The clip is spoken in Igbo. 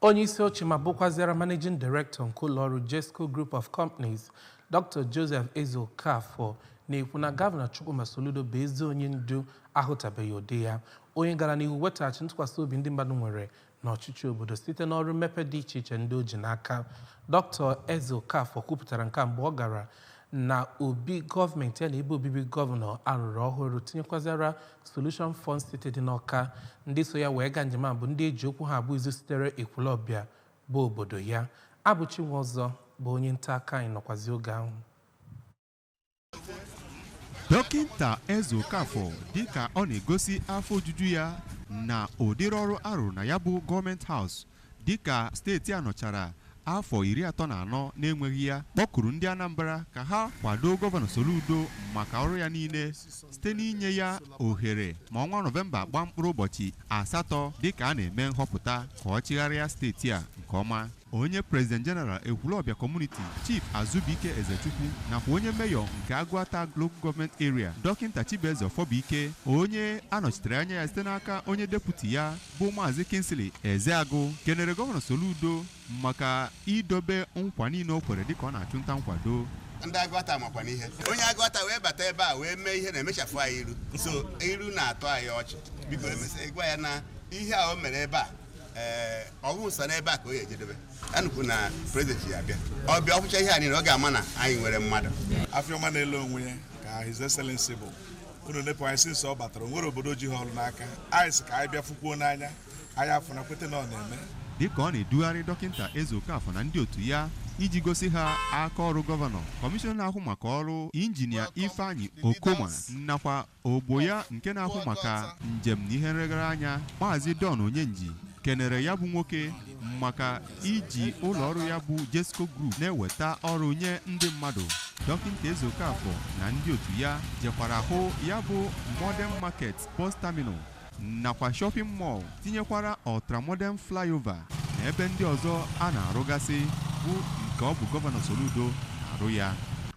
Onye isi oche ma bụkwazịara Managing Director nke ụlọọrụ JEZCO Group of Companies, Dr. Ezeokafor, na-ekwu na Gọvanọ Chukwuma Soludo bụ ezi onye ndu ahụtabeghị ụdị ya, onye gara n'ihu wetaghachi ntụkwasị obi ndị mmadụ nwere n'ọchịchị obodo site n'ọrụ mmepe dị iche iche ndị o ji n'aka. Dr. Ezeokafor kwupụtara nke mgbe ọ gara na obi gọọmenti na ebe obibi gọvanọ arụrụ ọhụrụ tinyekwazara Solution Fund City dị n'Ọka. Ndị so ya wee gaa njem a bụ ndị eji okwu ha abụ izu sitere Ekwulọbịa bụ obodo ya. Abụchi Nwaọzọ bụ onye nta aka anyị nọkwazi oge ahụ. Dọkịta Ezeokafor dịka ọ na-egosi afọ ojuju ya na ụdịrị ọrụ arụ na ya bụ gọọmenti haus dịka steeti a nọchara afọ 34 na-enweghị ya, kpọkuru ndị Anambra ka ha kwado gọvanọ Soludo maka ọrụ ya niile site n'inye ya ohere ma ọnwa Nọvemba gbaa mkpụrụ ụbọchị 8 dịka a na-eme nhọpụta ka ọ chigharịa steeti a nke ọma. Onye President General Ekwulọbịa Community Chief Azubike Ezechukwu nakwa onye Mayor nke Agụata Local Government Area Dọkịta Ezeokafor onye anọchitere anya ya site n'aka onye deputi ya bụ Maazị Kingsley Ezeagụ kenere gọvanọ Soludo maka idobe nkwa niile o kwere dịka ọ na-achụnta nkwado. Ndị Agụata makwa n'ihe onye Agụata wee bata ebe a wee mee ihe na-emechafu anyị iru, so iru na-atọ anyị ọchị. Biko emesịa gwa ya na ihe a o mere ebe a ọ bụ nsọ n'ebe a ka o ya ejedebe. Anụkwu na prezidenti ya bịa ọ bịa ọkwụcha ihe a niile ọ ga-ama na anyị nwere mmadụ afịọma na-ele onwe ya ka His Excellency bụ unu nepụ anyị sinsi ọ batara nwere obodo ji ha ọrụ n'aka anyị sị ka anyị bịa fukwuo n'anya anyị afọ na kwete na ọ na-eme. Dịka ọ na-edugharị Dọkịta Ezeokafor na ndị otu ya iji gosi ha aka ọrụ gọvanọ, kọmishọna na-ahụ maka ọrụ Injinia Ifeanyị Okoma nakwa ogbo ya nke na-ahụ maka njem na ihe nregara anya Maazị Don Onyenji kenere ya bụ nwoke maka iji ụlọ ọrụ ya bụ JEZCO Group na-eweta ọrụ nye ndị mmadụ. Dọkịta Ezeokafor na ndị otu ya jekwara hụ ya bụ Modern Market Bus Terminal nakwa Shopping Mall, tinyekwara Ultramodern Flyover na ebe ndị ọzọ a na-arụgasị bụ nke ọ bụ gọvanọ Soludo na-arụ ya.